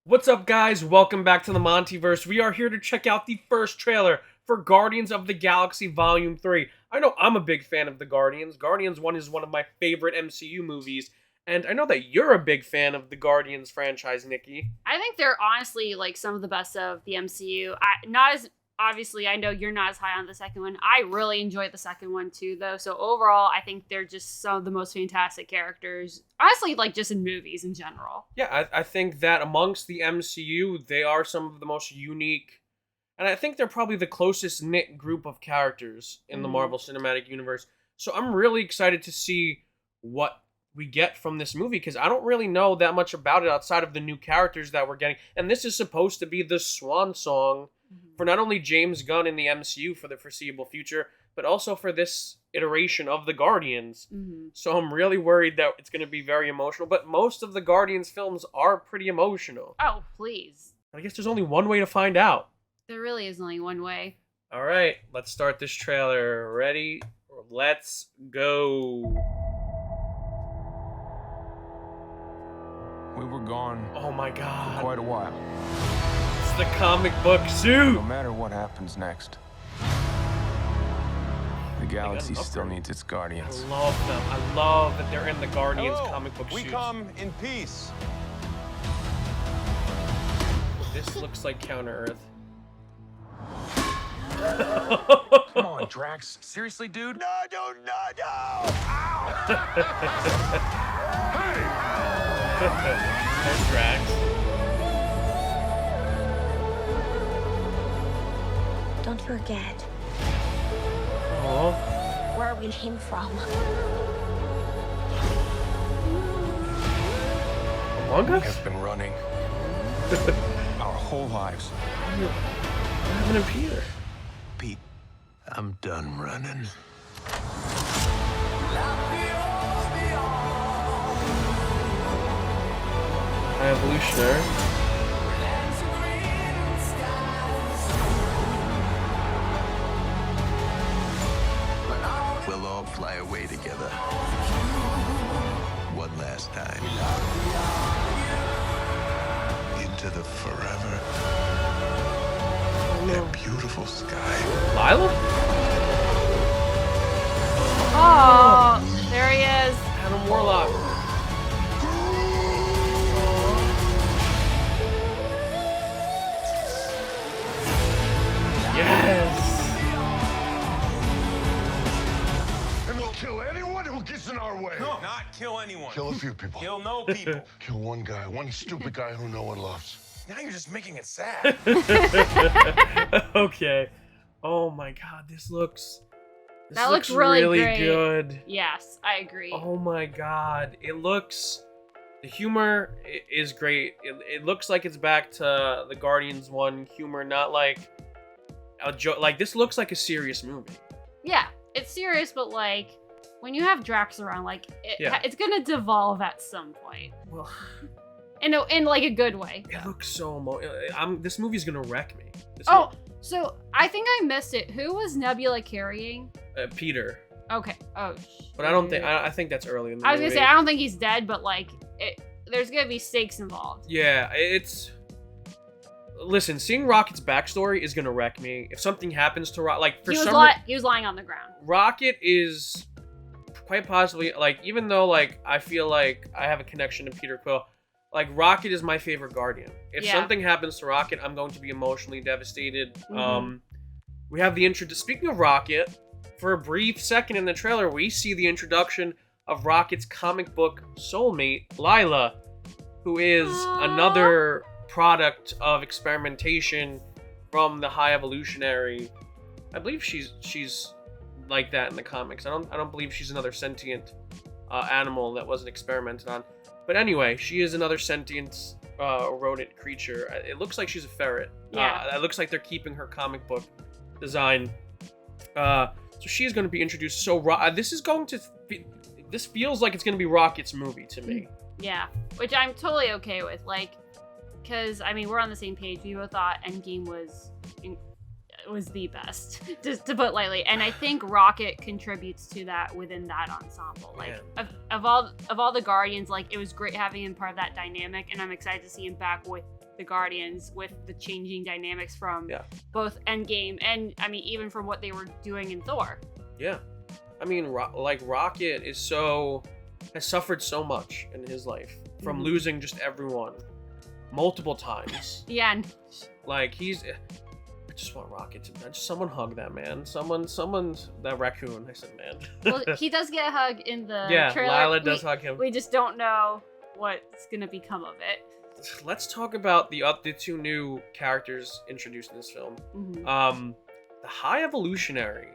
What's up, guys? Welcome back to the MontyVerse. We are here to check out the first trailer for Guardians of the Galaxy Volume 3. I know I'm a big fan of the Guardians. Guardians 1 is one of my favorite MCU movies, and I know that you're a big fan of the Guardians franchise, Nikki. I think they're honestly like some of the best of the MCU. Not as obviously, I know you're not as high on the second one. I really enjoyed the second one too, though. So overall, I think they're just some of the most fantastic characters. Honestly, like just in movies in general. Yeah, I think that amongst the MCU, they are some of the most unique, and I think they're probably the closest knit group of characters in the Marvel Cinematic Universe. So I'm really excited to see what we get from this movie, because I don't really know that much about it outside of the new characters that we're getting. And this is supposed to be the swan song for not only James Gunn in the MCU for the foreseeable future, but also for this iteration of the Guardians. So I'm really worried that it's going to be very emotional, but most of the Guardians films are pretty emotional. Oh, please. I guess there's only one way to find out. There really is only one way. All right, let's start this trailer. Ready? Let's go. We were gone Oh my god. for quite a while. It's the comic book suit. No matter what happens next, the galaxy still needs its I guardians. love them. I love that they're in the Guardians comic book We suits. come in peace. This looks like Counter-Earth. Come on, Drax. Seriously, dude? No! Ow! There's Drax. Don't forget Oh, where we came from. Among We Us? have been running our whole lives. What happened to Peter? Pete, I'm done running. High Evolutionary. We'll all fly away together. One last time. Into the forever and beautiful sky. Llyla? Oh, there he is. Adam Warlock. Yes! And we'll kill anyone who gets in our way. No, not kill anyone. Kill a few people. Kill no people. Kill one guy, one stupid guy who no one loves. Now you're just making it sad. Okay. Oh my god, this looks That looks really great. good. Yes, I agree. Oh my god. The humor is great. It looks like it's back to the Guardians 1 humor, not like a joke. Like, this looks like a serious movie. Yeah, it's serious, but like when you have Drax around, like Yeah. it's gonna devolve at some point. Well, In like a good way. it though. looks so this movie's gonna wreck me. Oh, so I think I missed it. Who was Nebula carrying? Peter. Okay. Oh. But I don't think I think that's early in the I was movie. gonna say I don't think he's dead, but like there's gonna be stakes involved. Yeah, listen, seeing Rocket's backstory is gonna wreck me. If something happens to Rocket, like He was lying on the ground. Rocket is quite possibly, like, even though like I feel like I have a connection to Peter Quill, like Rocket is my favorite Guardian. If Yeah. something happens to Rocket, I'm going to be emotionally devastated. Mhm. We have the intro. Speaking of Rocket, for a brief second in the trailer, we see the introduction of Rocket's comic book soulmate, Llyla, who is another product of experimentation from the High Evolutionary. I believe she's like that in the comics. I don't believe she's another sentient animal that wasn't experimented on. But anyway, she is another sentient rodent creature. It looks like she's a ferret. Yeah. It looks like they're keeping her comic book design. So she is going to be introduced. So this feels like it's going to be Rocket's movie to me. Yeah, which I'm totally okay with. Like, because I mean we're on the same page. We both thought Endgame was the best, just to put lightly. And I think Rocket contributes to that within that ensemble. Like of all the Guardians, like it was great having him part of that dynamic, and I'm excited to see him back with the Guardians with the changing dynamics from Yeah. both Endgame and, I mean, even from what they were doing in Thor. Yeah. I mean, Rocket has suffered so much in his life from losing just everyone multiple times. Yeah, and Like, I just want Rocket to, just someone hug that man. Someone, that Racoon. I said man. well, he does get a hug in the Yeah, trailer. Llyla does hug him. We just don't know what's gonna become of it. Let's talk about the two new characters introduced in this film. The High Evolutionary,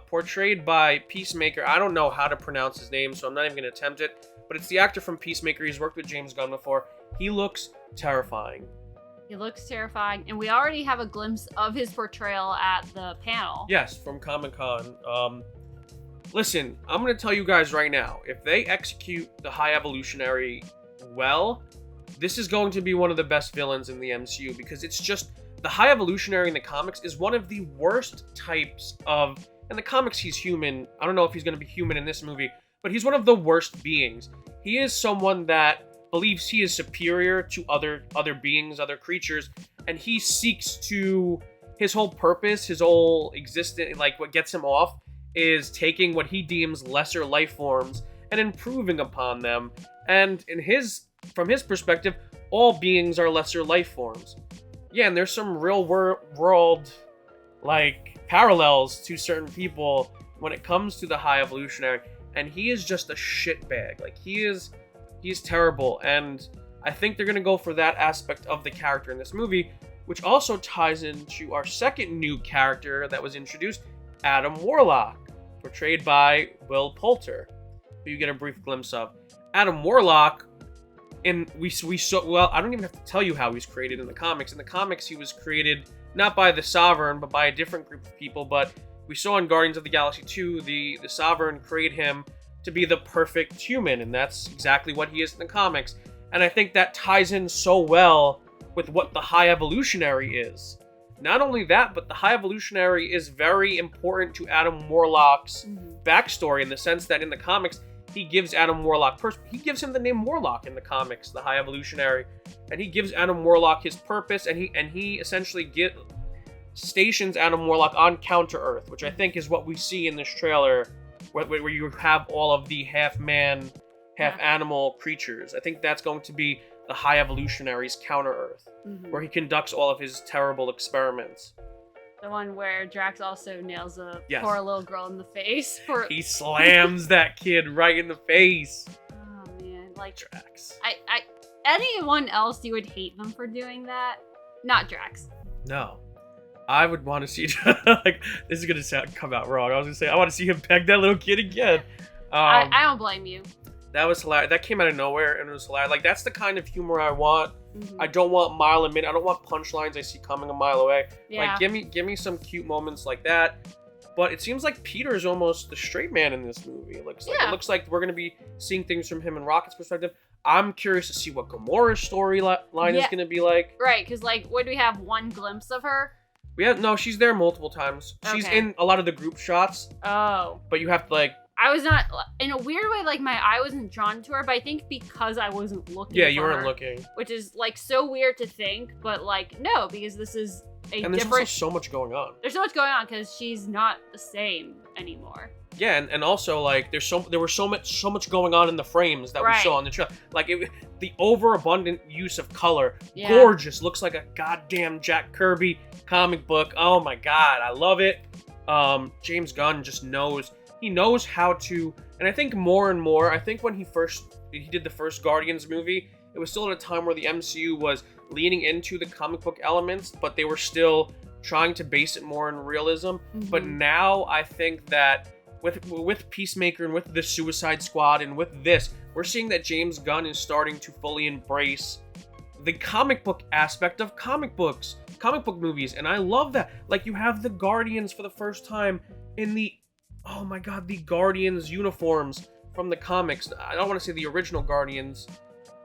portrayed by Peacemaker. I don't know how to pronounce his name, so I'm not even going to attempt it. But it's the actor from Peacemaker. He's worked with James Gunn before. He looks terrifying. He looks terrifying, and we already have a glimpse of his portrayal at the panel. Yes, from Comic-Con. Listen, I'm going to tell you guys right now, if they execute the High Evolutionary well, this is going to be one of the best villains in the MCU, because it's just, the High Evolutionary in the comics is one of the worst types of, in the comics he's human, I don't know if he's going to be human in this movie, but he's one of the worst beings. He is someone that believes he is superior to other beings, other creatures, and he seeks to, his whole purpose, his whole existence, like what gets him off, is taking what he deems lesser life forms and improving upon them. And from his perspective, all beings are lesser life forms. Yeah, and there's some real world like parallels to certain people when it comes to the High Evolutionary, and he is just a shitbag. Like, he's terrible, and I think they're gonna go for that aspect of the character in this movie, which also ties into our second new character that was introduced, Adam Warlock, portrayed by Will Poulter, who you get a brief glimpse of. Adam Warlock, and we saw, well, I don't even have to tell you how he's created in the comics. In the comics, he was created not by the Sovereign, but by a different group of people. But we saw in Guardians of the Galaxy 2, the Sovereign created him to be the perfect human, and that's exactly what he is in the comics. And I think that ties in so well with what the High Evolutionary is. Not only that, but the High Evolutionary is very important to Adam Warlock's backstory, in the sense that in the comics, he gives Adam Warlock he gives him the name Warlock in the comics, the High Evolutionary, and he gives Adam Warlock his purpose, and he essentially stations Adam Warlock on Counter-Earth, which I think is what we see in this trailer, where you have all of the half-man, half-animal creatures. I think that's going to be the High Evolutionary's Counter-Earth, where he conducts all of his terrible experiments. The one where Drax also nails a Yes. poor little girl in the face. He slams that kid right in the face. Oh man, like Drax. anyone else, you would hate them for doing that. Not Drax. No. I would want to see, like, this is going to come out wrong. I was going to say, I want to see him peg that little kid again. I don't blame you. That was hilarious. That came out of nowhere, and it was hilarious. Like, that's the kind of humor I want. I don't want mile a minute. I don't want punchlines I see coming a mile away. Yeah. Like, give me some cute moments like that. But it seems like Peter's almost the straight man in this movie. It looks like we're going to be seeing things from him and Rocket's perspective. I'm curious to see what Gamora's storyline is going to be like. Right, because, like, would we have one glimpse of her? No, she's there multiple times. She's Okay. in a lot of the group shots. Oh. But you have to, like... I was not, in a weird way, like, my eye wasn't drawn to her, but I think because I wasn't looking Yeah, for you weren't her, looking. which is, like, so weird to think, but, like, no, because this is a And there's also different... so much going on. There's so much going on, because she's not the same anymore. Yeah, and also, like, there was so much going on in the frames that we Right. saw on the trailer. Like, the overabundant use of color. Yeah. Gorgeous. Looks like a goddamn Jack Kirby comic book. Oh my god, I love it. James Gunn just knows. He knows how to... And I think more and more, I think when he did the first Guardians movie, it was still at a time where the MCU was leaning into the comic book elements, but they were still trying to base it more in realism. But now I think that with Peacemaker and with the Suicide Squad and with this, we're seeing that James Gunn is starting to fully embrace the comic book aspect of comic book movies, and I love that. Like, you have the Guardians for the first time in the, oh my god, the Guardians uniforms from the comics. I don't want to say the original Guardians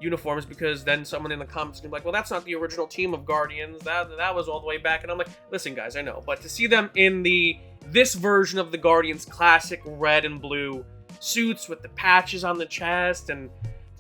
uniforms, because then someone in the comics can be like, well, that's not the original team of Guardians, that was all the way back. And I'm like, listen guys, I know, but to see them in this version of the Guardians classic red and blue suits with the patches on the chest, and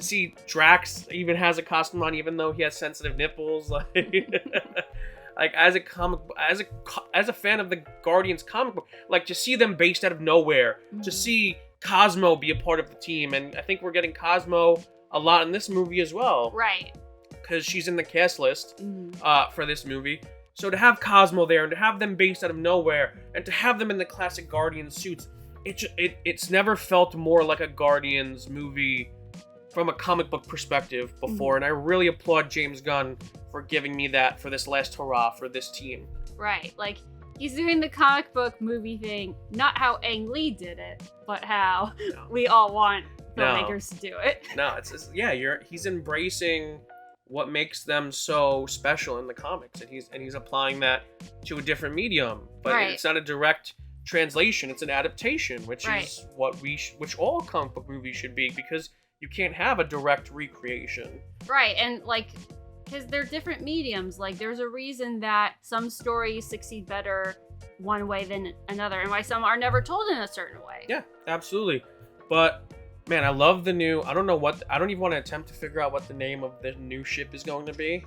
see Drax even has a costume on, even though he has sensitive nipples. Like as a fan of the Guardians comic book, like to see them based out of nowhere, to see Cosmo be a part of the team, and I think we're getting Cosmo a lot in this movie as well. Right. Because she's in the cast list for this movie. So to have Cosmo there and to have them based out of nowhere and to have them in the classic Guardians suits, it's never felt more like a Guardians movie from a comic book perspective before. And I really applaud James Gunn for giving me that for this last hurrah for this team. Right. Like, he's doing the comic book movie thing, not how Ang Lee did it, but how we all want filmmakers to do it. No, he's embracing what makes them so special in the comics, and he's applying that to a different medium. But it's not a direct translation; it's an adaptation, which is what which all comic book movies should be, because you can't have a direct recreation. Right, and like, because they're different mediums. Like, there's a reason that some stories succeed better one way than another, and why some are never told in a certain way. Yeah, absolutely. But man, I love the new. I don't even want to attempt to figure out what the name of the new ship is going to be.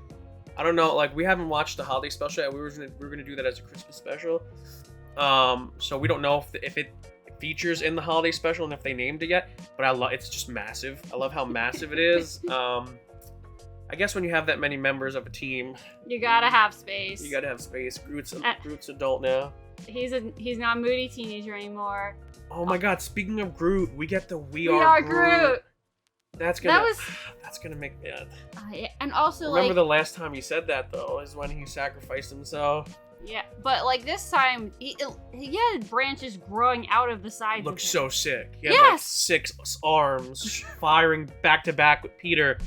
I don't know. Like, we haven't watched the holiday special yet. We were gonna do that as a Christmas special. So we don't know if it features in the holiday special and if they named it yet. But it's just massive. I love how massive it is. I guess when you have that many members of a team, you gotta have space. You gotta have space. Groot's adult now. He's not a moody teenager anymore. Oh my God! Speaking of Groot, we get the We Are Groot. That's gonna make me. Yeah, and also remember the last time he said that though is when he sacrificed himself. Yeah, but like this time, he had branches growing out of the sides. Looks so sick. He had like 6 arms firing back to back with Peter.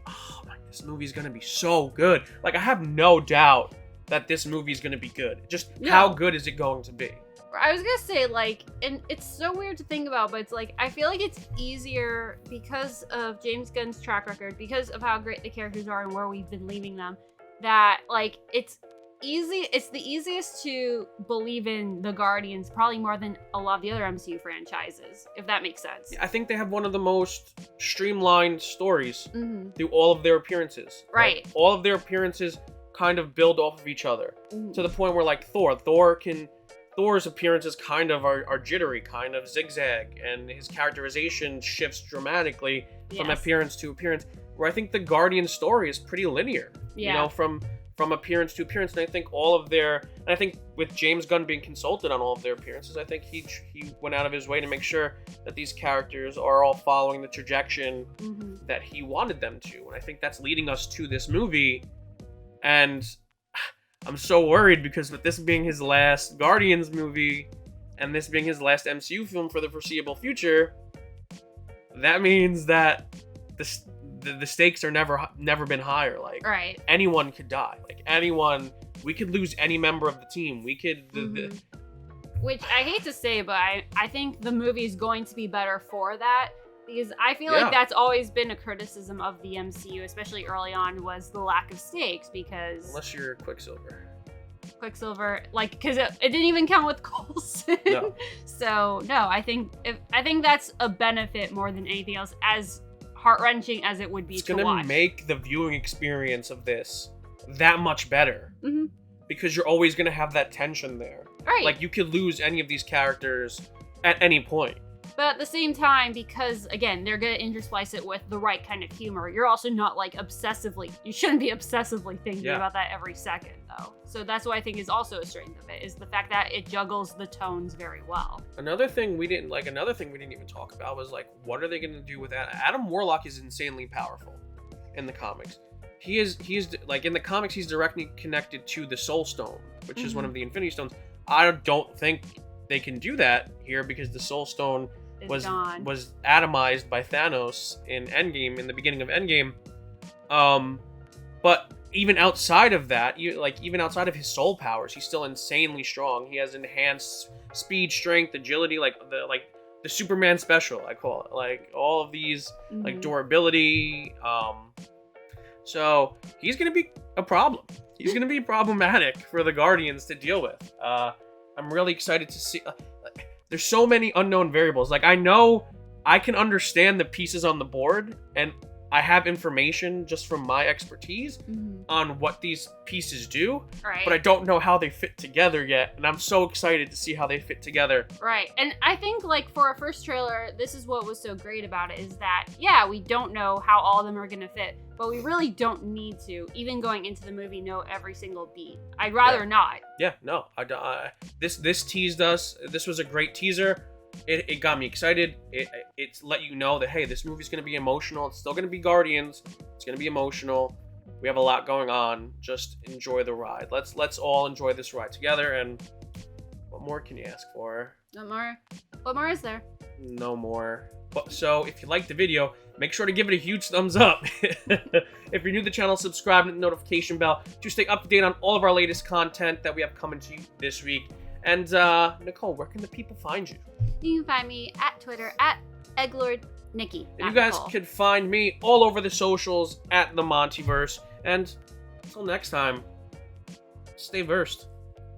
Oh my! This movie's gonna be so good. Like, I have no doubt that this movie's gonna be good. Just how good is it going to be? I was gonna say, like, and it's so weird to think about, but it's like, I feel like it's easier because of James Gunn's track record, because of how great the characters are and where we've been leaving them, that, like, it's the easiest to believe in the Guardians, probably more than a lot of the other MCU franchises, if that makes sense. I think they have one of the most streamlined stories through all of their appearances. Right. Like, all of their appearances kind of build off of each other, to the point where, like, Thor's appearances kind of are jittery, kind of zigzag, and his characterization shifts dramatically from appearance to appearance, where I think the Guardian story is pretty linear, you know, from appearance to appearance. And I think I think with James Gunn being consulted on all of their appearances, I think he went out of his way to make sure that these characters are all following the trajectory that he wanted them to. And I think that's leading us to this movie. And I'm so worried, because with this being his last Guardians movie and this being his last MCU film for the foreseeable future, that means that the stakes are never been higher. Like, anyone could die. Like, we could lose any member of the team. We could which I hate to say, but I think the movie is going to be better for that. Because I feel like that's always been a criticism of the MCU, especially early on, was the lack of stakes, because... Unless you're Quicksilver, like, because it didn't even count with Coulson. No. So, no, I think that's a benefit more than anything else, as heart-wrenching as it would be to watch. It's going to make the viewing experience of this that much better. Because you're always going to have that tension there. Right. Like, you could lose any of these characters at any point. But at the same time, because, again, they're going to intersplice it with the right kind of humor, you're also not, like, you shouldn't be obsessively thinking about that every second, though. So that's what I think is also a strength of it, is the fact that it juggles the tones very well. Another thing we didn't even talk about was, like, what are they going to do with that? Adam Warlock is insanely powerful in the comics. He's like, in the comics, he's directly connected to the Soul Stone, which is one of the Infinity Stones. I don't think they can do that here, because the Soul Stone was atomized by Thanos in the beginning of Endgame. But even outside of that, even outside of his soul powers, he's still insanely strong. He has enhanced speed, strength, agility, like the Superman special, I call it. Like, all of these, like, durability. So he's gonna be a problem. He's gonna be problematic for the Guardians to deal with. I'm really excited to see. There's so many unknown variables. Like, I know I can understand the pieces on the board, and I have information just from my expertise on what these pieces do, Right. but I don't know how they fit together yet, and I'm so excited to see how they fit together. Right. And I think, like, for a first trailer, this is what was so great about it, is that, yeah, we don't know how all of them are going to fit, but we really don't need to, even going into the movie, know every single beat. I'd rather not. Yeah, no, this teased us. This was a great teaser. It got me excited. It's let you know that, hey, this movie's going to be emotional. It's still going to be Guardians. It's going to be emotional. We have a lot going on. Just enjoy the ride. Let's all enjoy this ride together. And what more can you ask for? What more? What more is there? No more. But so if you liked the video, make sure to give it a huge thumbs up. If you're new to the channel, subscribe and hit the notification bell to stay up to date on all of our latest content that we have coming to you this week. And Nicole, where can the people find you? You can find me at Twitter at EgglordNicki. And you guys can find me all over the socials at the MontyVerse. And until next time, stay versed.